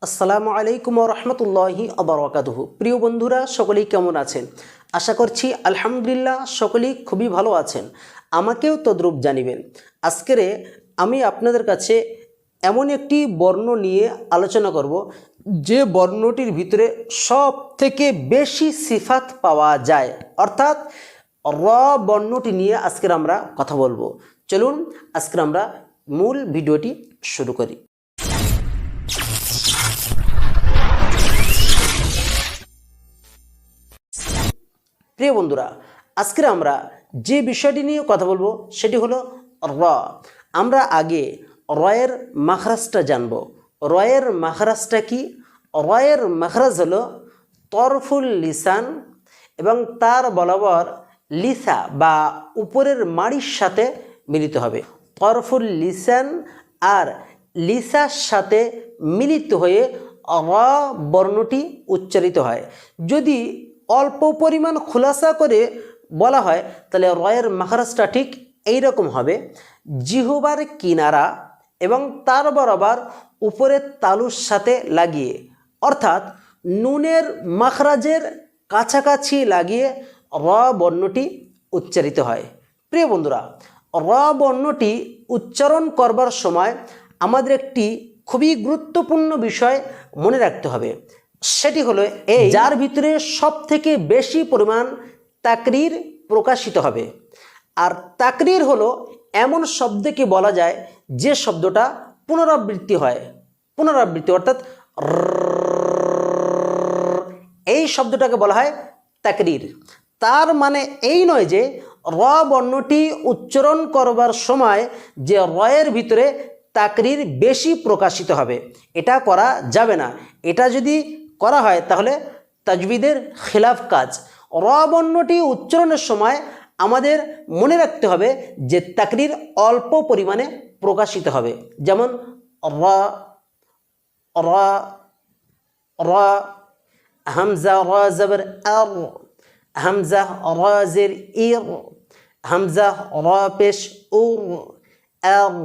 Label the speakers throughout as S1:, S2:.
S1: আসসালামু আলাইকুম ওয়া রাহমাতুল্লাহি ওয়া বারাকাতুহু। প্রিয় বন্ধুরা, সকলেই কেমন আছেন? আশা করছি আলহামদুলিল্লাহ সকলেই খুবই ভালো আছেন। আমাকেও তদ্রূপ জানিবেন। আজকের আমি আপনাদের কাছে এমন একটি বর্ণ নিয়ে আলোচনা করব, যে বর্ণটির ভিতরে সব থেকে বেশি সিফাত পাওয়া যায়, অর্থাৎ র বর্ণটি নিয়ে আজকের আমরা কথা বলবো। চলুন আজকের আমরা মূল ভিডিওটি শুরু করি। প্রিয় বন্ধুরা, আজকে আমরা যে বিষয়টি নিয়ে কথা বলবো সেটি হলো র। আমরা আগে রয়ের মাখরাজটা জানব। রয়ের মাখরাজটা কি? রয়ের মাখরাজ হলো তরফুল লিসান এবং তার বরাবর লিসা বা উপরের মাড়ির সাথে মিলিত হবে। তরফুল লিসান আর লিসার সাথে মিলিত হয়ে র বর্ণটি উচ্চারিত হয়। যদি অল্প পরিমাণ খুলাসা করে বলা হয় তাহলে রয়ের মাখরাজটা ঠিক এইরকম হবে। জিহ্বার কিনারা এবং তার বরাবর উপরের তালুর সাথে লাগিয়ে, অর্থাৎ নুনের মাখরাজের কাছাকাছি লাগিয়ে র বর্ণটি উচ্চারিত হয়। প্রিয় বন্ধুরা, র বর্ণটি উচ্চারণ করবার সময় আমাদের একটি খুবই গুরুত্বপূর্ণ বিষয় মনে রাখতে হবে। সেটি হলো এই, যার ভিতরে সব থেকে বেশি পরিমাণ তাকরির প্রকাশিত হবে। আর তাকরির হলো এমন শব্দকে বলা যায় যে শব্দটা পুনরাবৃত্তি হয়। পুনরাবৃত্তি অর্থাৎ এই শব্দটাকে বলা হয় তাকরির। তার মানে এই নয় যে র বর্ণটি উচ্চারণ করবার সময় যে রয়ের ভিতরে তাকরির বেশি প্রকাশিত হবে, এটা করা যাবে না। এটা যদি করা হয় তাহলে তাজবিদের খিলাফ কাজ। র বর্ণটি উচ্চারণের সময় আমাদের মনে রাখতে হবে যে তাকরির অল্প পরিমাণে প্রকাশিত হবে। যেমন র, র, র, হামজা র জবর আর, হামজা র জের ইর, হামজা র পেশ উর, আর,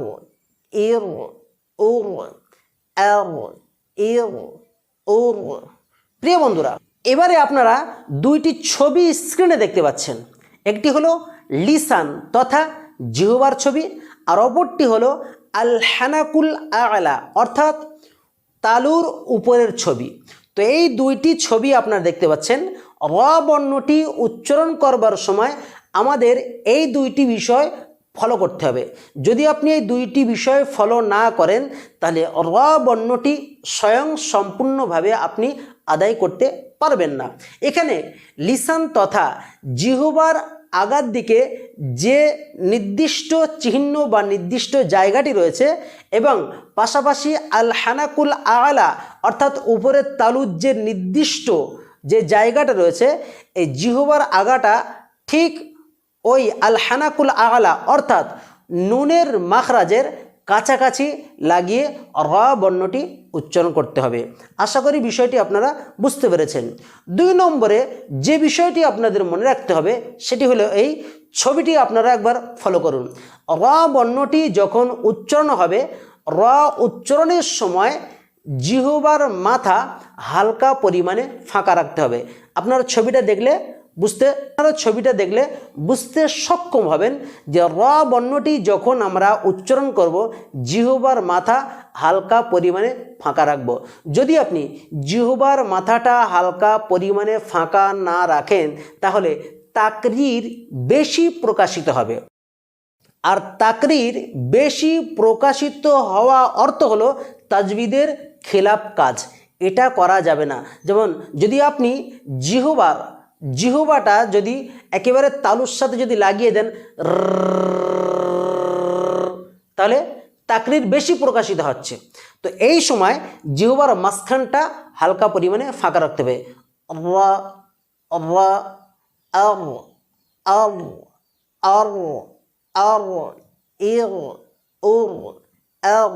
S1: ইর, উর, আর, ইর, উর। প্রিয় বন্ধুরা, এবারে আপনারা দুইটি ছবি স্ক্রিনে দেখতে পাচ্ছেন। একটি হলো লিসান তথা জিহ্বার ছবি, আর অপরটি হলো আল হানাকুল আলা অর্থাৎ তালুর উপরের ছবি। তো এই দুইটি ছবি আপনারা দেখতে পাচ্ছেন। র বর্ণটি উচ্চারণ করবার সময় আমাদের এই দুইটি বিষয় ফলো করতে হবে। যদি আপনি এই দুইটি বিষয় ফলো না করেন তাহলে র বর্ণটি স্বয়ং সম্পূর্ণভাবে আপনি আদায় করতে পারবেন না। এখানে লিসান তথা জিহ্বার আগার দিকে যে নির্দিষ্ট চিহ্ন বা নির্দিষ্ট জায়গাটি রয়েছে এবং পাশাপাশি আল হানাকুল আলা অর্থাৎ উপরের তালুর যে নির্দিষ্ট যে জায়গাটা রয়েছে, এই জিহ্বার আগাটা ঠিক ওই আল হানাকুল আলা অর্থাৎ নুনের মাখরাজের কাছাকাছি লাগিয়ে র বর্ণটি উচ্চারণ করতে হবে। আশা করি বিষয়টি আপনারা বুঝতে পেরেছেন। 2 নম্বরে যে বিষয়টি আপনাদের মনে রাখতে হবে সেটি হলো এই ছবিটি আপনারা একবার ফলো করুন। র বর্ণটি যখন উচ্চারণ হবে, র উচ্চারণের সময় জিহ্বার মাথা হালকা পরিমাণে ফাঁকা রাখতে হবে। আপনারা ছবিটা দেখলে বুঝতে সক্ষম হবেন যে র বর্ণটি যখন আমরা উচ্চারণ করব জিহ্বার মাথা হালকা পরিমাণে ফাঁকা রাখব। যদি আপনি জিহ্বার মাথাটা হালকা পরিমাণে ফাঁকা না রাখেন তাহলে তাকরির বেশি প্রকাশিত হবে। আর তাকরির বেশি প্রকাশিত হওয়া অর্থ হলো তাজবিদের খিলাফ কাজ। এটা করা যাবে না। যেমন যদি আপনি জিহ্বাটা যদি একেবারে তালুর সাথে যদি লাগিয়ে দেন তাহলে তাকরির বেশি প্রকাশিত হচ্ছে। তো এই সময় জিহ্বার মাঝখানটা হালকা পরিমাণে ফাঁকা রাখতে হবে। রা, রা, আর, আর, আর, আর, ইর, উর, আর,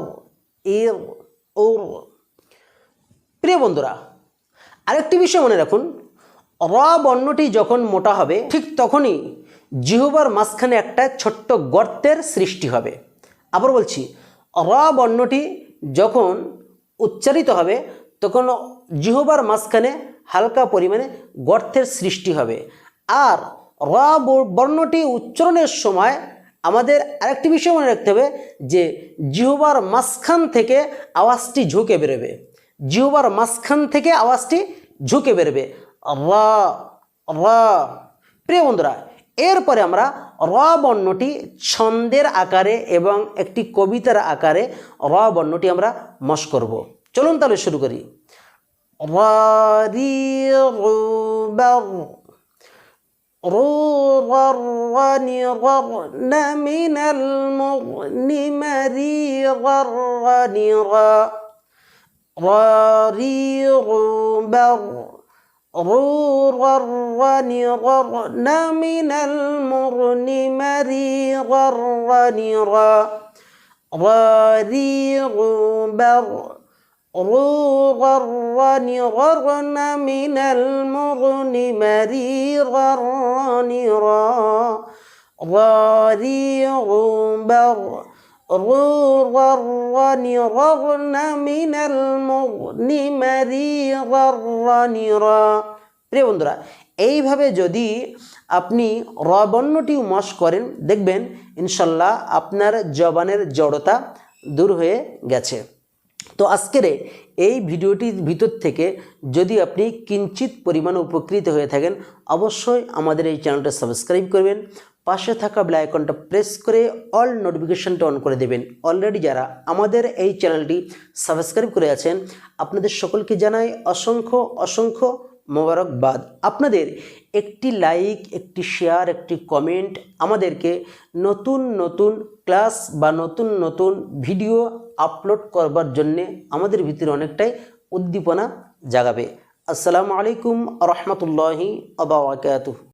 S1: ইর, উর। প্রিয় বন্ধুরা, আরেকটি বিষয় মনে রাখুন, র বর্ণটি যখন মোটা হবে ঠিক তখনই জিহ্বার মাঝখানে একটা ছোট্ট গর্তের সৃষ্টি হবে। আবার বলছি, র বর্ণটি যখন উচ্চারিত হবে তখন জিহ্বার মাঝখানে হালকা পরিমাণে গর্তের সৃষ্টি হবে। আর র বর্ণটি উচ্চারণের সময় আমাদের আরেকটি বিষয় মনে রাখতে হবে যে জিহ্বার মাঝখান থেকে আওয়াজটি ঝুঁকে বেরোবে, জিহ্বার মাঝখান থেকে আওয়াজটি ঝুঁকে বেরোবে রা রা। প্রিয় বন্ধুরা, এরপরে আমরা র বর্ণটি ছন্দের আকারে এবং একটি কবিতার আকারে র বর্ণটি আমরা মশ করব। চলুন তাহলে শুরু করি। রা রি রু বার রু র রা নি রা না মিনাল মুগনি মারি রা রা নি রা রা রি রু বার রু রা রা নি রা না মিনাল মুগনি মারি রা রা নি রা রা রি রু বার রু রা রা নি রা না মিনাল মুগনি মারি রা রা নি রা রা রি রু বার রু রা রা নি রা না মিনাল মুগনি মারি রা রা নি রা। প্রিয় বন্ধুরা, এইভাবে যদি আপনি র বর্ণটি মশ করেন দেখবেন ইনশাল্লাহ আপনার জবানের জড়তা দূর হয়ে গেছে। তো আজকের এই ভিডিওটির ভিতর থেকে যদি আপনি কিঞ্চিত পরিমাণে উপকৃত হয়ে থাকেন অবশ্যই আমাদের এই চ্যানেলটা সাবস্ক্রাইব করবেন, পাশে থাকা বেল আইকনটা প্রেস করে অল নোটিফিকেশনটা অন করে দেবেন। অলরেডি যারা আমাদের এই চ্যানেলটি সাবস্ক্রাইব করে আছেন আপনাদের সকলকে জানাই অসংখ্য অসংখ্য মোবারকবাদ। আপনাদের একটি লাইক, একটি শেয়ার, একটি কমেন্ট আমাদেরকে নতুন নতুন ক্লাস বা নতুন নতুন ভিডিও আপলোড করবার জন্যে আমাদের ভিতরে অনেকটাই উদ্দীপনা জাগাবে। আসসালামু আলাইকুম রহমতুল্লাহি ওয়া বারাকাতুহু।